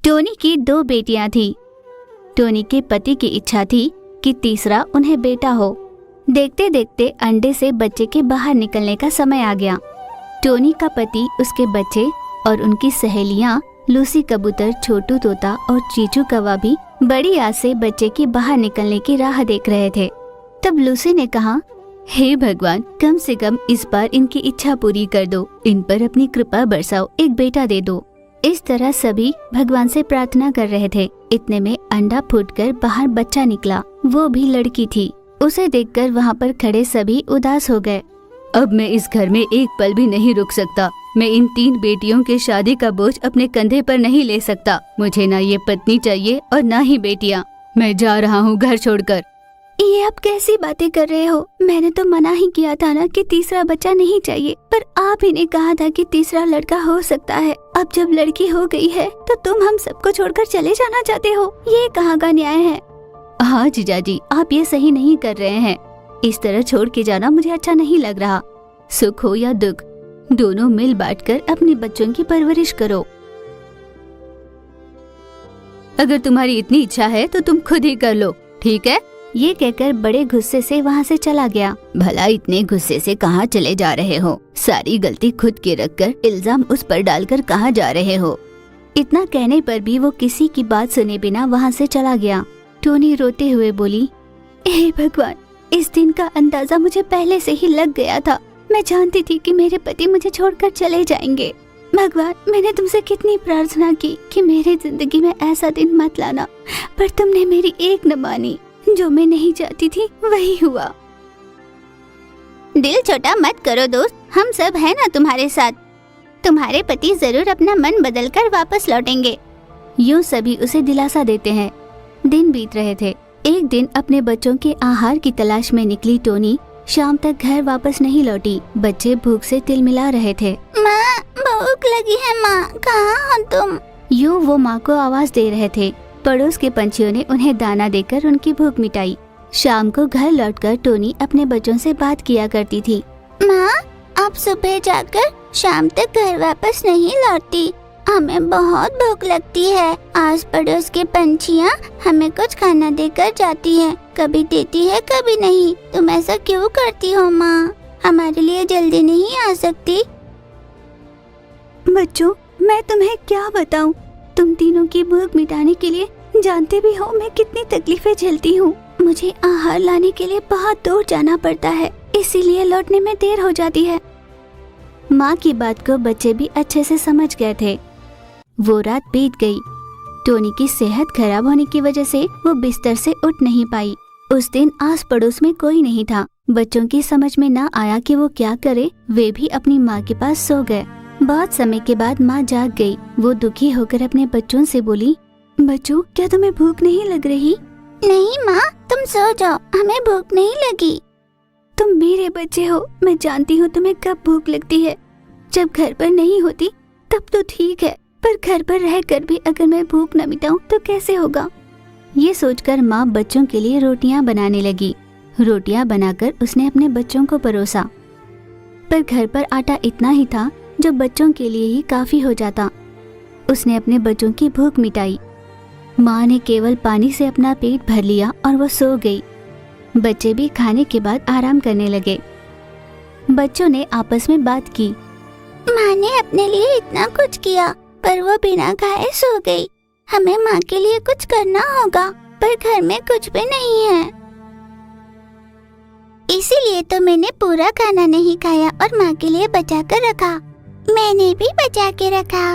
Tony की 2 बेटियां थी। टोनी के पति की इच्छा थी कि तीसरा उन्हें बेटा हो। देखते देखते अंडे से बच्चे के बाहर निकलने का समय आ गया। टोनी का पति, उसके बच्चे और उनकी सहेलियां लूसी कबूतर, छोटू तोता और चीचू कौवा भी बड़ी आस से बच्चे के बाहर निकलने की राह देख रहे थे। तब लूसी ने कहा, हे भगवान, कम से कम इस बार इनकी इच्छा पूरी कर दो, इन पर अपनी कृपा बरसाओ, एक बेटा दे दो। इस तरह सभी भगवान से प्रार्थना कर रहे थे। इतने में अंडा फूटकर बाहर बच्चा निकला, वो भी लड़की थी। उसे देखकर वहाँ पर खड़े सभी उदास हो गए। अब मैं इस घर में एक पल भी नहीं रुक सकता। मैं इन 3 बेटियों के शादी का बोझ अपने कंधे पर नहीं ले सकता। मुझे ना ये पत्नी चाहिए और ना ही बेटियाँ। मैं जा रहा हूँ घर छोड़कर। ये आप कैसी बातें कर रहे हो? मैंने तो मना ही किया था ना कि तीसरा बच्चा नहीं चाहिए, पर आप ही ने कहा था कि तीसरा लड़का हो सकता है। अब जब लड़की हो गई है तो तुम हम सबको छोड़कर चले जाना चाहते हो, ये कहाँ का न्याय है? हाँ जीजा जी, आप ये सही नहीं कर रहे हैं। इस तरह छोड़ के जाना मुझे अच्छा नहीं लग रहा। सुख हो या दुख, दोनों मिल बांटकर अपने बच्चों की परवरिश करो। अगर तुम्हारी इतनी इच्छा है तो तुम खुद ही कर लो, ठीक है? ये कहकर बड़े गुस्से से वहाँ से चला गया। भला इतने गुस्से से कहाँ चले जा रहे हो? सारी गलती खुद की रखकर इल्जाम उस पर डालकर कहाँ जा रहे हो? इतना कहने पर भी वो किसी की बात सुने बिना वहाँ से चला गया। टोनी रोते हुए बोली, हे भगवान, इस दिन का अंदाजा मुझे पहले से ही लग गया था। मैं जानती थी कि मेरे पति मुझे छोड़कर चले जाएंगे। भगवान, मैंने तुमसे कितनी प्रार्थना की कि मेरी जिंदगी में ऐसा दिन मत लाना, पर तुमने मेरी एक न मानी। जो मैं नहीं चाहती थी वही हुआ। दिल छोटा मत करो दोस्त, हम सब है ना तुम्हारे साथ। तुम्हारे पति जरूर अपना मन बदलकर वापस लौटेंगे। यूँ सभी उसे दिलासा देते हैं। दिन बीत रहे थे। एक दिन अपने बच्चों के आहार की तलाश में निकली टोनी शाम तक घर वापस नहीं लौटी। बच्चे भूख से तिलमिला रहे थे। माँ, भूख लगी है माँ, कहाँ हो तुम? यूँ वो माँ को आवाज दे रहे थे। पड़ोस के पंछियों ने उन्हें दाना देकर उनकी भूख मिटाई। शाम को घर लौटकर टोनी अपने बच्चों से बात किया करती थी। माँ, आप सुबह जाकर शाम तक घर वापस नहीं लौटती, हमें बहुत भूख लगती है। आस पड़ोस के पंछियाँ हमें कुछ खाना देकर जाती हैं, कभी देती है कभी नहीं। तुम ऐसा क्यों करती हो माँ? हमारे लिए जल्दी नहीं आ सकती? बच्चों, मैं तुम्हें क्या बताऊं? तुम तीनों की भूख मिटाने के लिए जानते भी हो मैं कितनी तकलीफें झेलती हूँ। मुझे आहार लाने के लिए बहुत दूर जाना पड़ता है, इसीलिए लौटने में देर हो जाती है। माँ की बात को बच्चे भी अच्छे से समझ गए थे। वो रात बीत गई। टोनी की सेहत खराब होने की वजह से वो बिस्तर से उठ नहीं पाई। उस दिन आस पड़ोस में कोई नहीं था। बच्चों की समझ में न आया कि वो क्या करे। वे भी अपनी माँ के पास सो गए। बहुत समय के बाद माँ जाग गई। वो दुखी होकर अपने बच्चों से बोली, बच्चों, क्या तुम्हें भूख नहीं लग रही? नहीं माँ, तुम सो जाओ, हमें भूख नहीं लगी। तुम मेरे बच्चे हो, मैं जानती हूँ तुम्हें कब भूख लगती है। जब घर पर नहीं होती तब तो ठीक है, पर घर पर रहकर भी अगर मैं भूख न मिटाऊं तो कैसे होगा? ये सोचकर माँ बच्चों के लिए रोटियां बनाने लगी। रोटियां बनाकर उसने अपने बच्चों को परोसा, पर घर पर आटा इतना ही था जो बच्चों के लिए ही काफी हो जाता। उसने अपने बच्चों की भूख मिटाई। माँ ने केवल पानी से अपना पेट भर लिया और वो सो गई। बच्चे भी खाने के बाद आराम करने लगे। बच्चों ने आपस में बात की। माँ ने अपने लिए इतना कुछ किया, पर वो बिना खाए सो गई। हमें माँ के लिए कुछ करना होगा, पर घर में कुछ भी नहीं है। इसीलिए तो मैंने पूरा खाना नहीं खाया और माँ के लिए बचा कर रखा। मैंने भी बचा के रखा।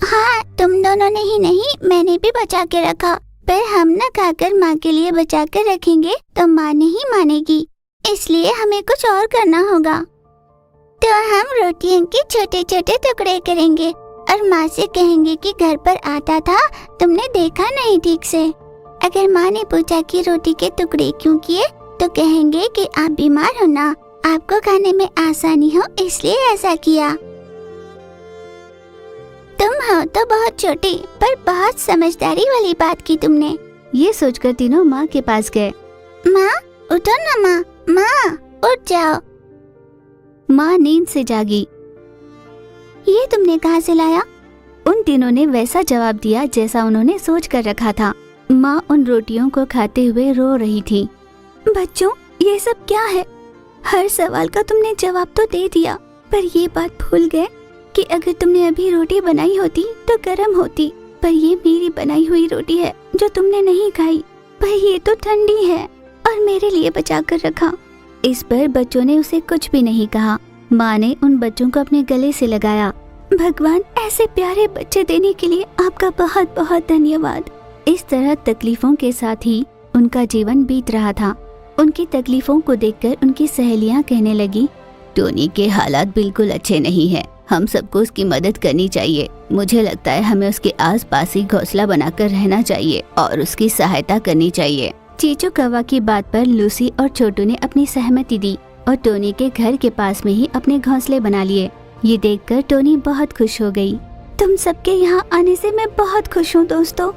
हाँ, तुम दोनों ने ही नहीं, मैंने भी बचा के रखा। पर हम न खाकर माँ के लिए बचा कर रखेंगे तो माँ नहीं मानेगी, इसलिए हमें कुछ और करना होगा। तो हम रोटियों के छोटे छोटे टुकड़े करेंगे और माँ से कहेंगे कि घर पर आटा था, तुमने देखा नहीं ठीक से। अगर माँ ने पूछा कि रोटी के टुकड़े क्यों किए, तो कहेंगे कि आप बीमार हो ना, आपको खाने में आसानी हो इसलिए ऐसा किया। तुम हो तो बहुत छोटी, पर बहुत समझदारी वाली बात की तुमने। ये सोचकर तीनों माँ के पास गए। माँ, उठो ना माँ, माँ उठ जाओ। माँ नींद से जागी। ये तुमने कहाँ से लाया? उन तीनों ने वैसा जवाब दिया जैसा उन्होंने सोच कर रखा था। माँ उन रोटियों को खाते हुए रो रही थी। बच्चों, ये सब क्या है? हर सवाल का तुमने जवाब तो दे दिया, पर ये बात भूल गए कि अगर तुमने अभी रोटी बनाई होती तो गर्म होती। पर ये मेरी बनाई हुई रोटी है जो तुमने नहीं खाई। पर ये तो ठंडी है और मेरे लिए बचा कर रखा। इस पर बच्चों ने उसे कुछ भी नहीं कहा। माँ ने उन बच्चों को अपने गले से लगाया। भगवान, ऐसे प्यारे बच्चे देने के लिए आपका बहुत बहुत धन्यवाद। इस तरह तकलीफों के साथ ही उनका जीवन बीत रहा था। उनकी तकलीफों को देखकर उनकी सहेलियां कहने लगी, टोनी के हालात बिल्कुल अच्छे नहीं हैं। हम सबको उसकी मदद करनी चाहिए। मुझे लगता है हमें उसके आसपास ही घोंसला बनाकर रहना चाहिए और उसकी सहायता करनी चाहिए। चीचू कौवा की बात पर लूसी और छोटू ने अपनी सहमति दी और टोनी के घर के पास में ही अपने घोंसले बना लिए। ये देखकर टोनी बहुत खुश हो गई। तुम सबके यहाँ आने से मैं बहुत खुश हूँ दोस्तों।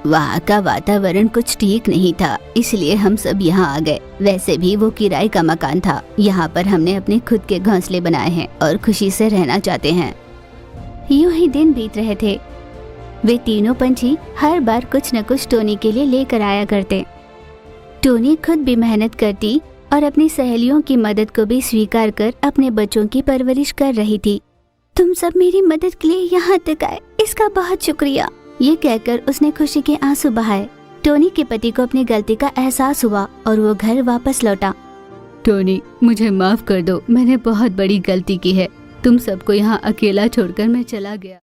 वहाँ का वातावरण कुछ ठीक नहीं था, इसलिए हम सब यहाँ आ गए। वैसे भी वो किराए का मकान था। यहाँ पर हमने अपने खुद के घोंसले बनाए हैं और खुशी से रहना चाहते हैं। यूं ही दिन बीत रहे थे। वे तीनों पंछी हर बार कुछ न कुछ टोनी के लिए लेकर आया करते। टोनी खुद भी मेहनत करती और अपनी सहेलियों की मदद को भी स्वीकार कर अपने बच्चों की परवरिश कर रही थी। तुम सब मेरी मदद के लिए यहाँ तक आए, इसका बहुत शुक्रिया। ये कहकर उसने खुशी के आंसू बहाए। टोनी के पति को अपनी गलती का एहसास हुआ और वो घर वापस लौटा। टोनी, मुझे माफ कर दो, मैंने बहुत बड़ी गलती की है। तुम सबको यहाँ अकेला छोड़कर मैं चला गया।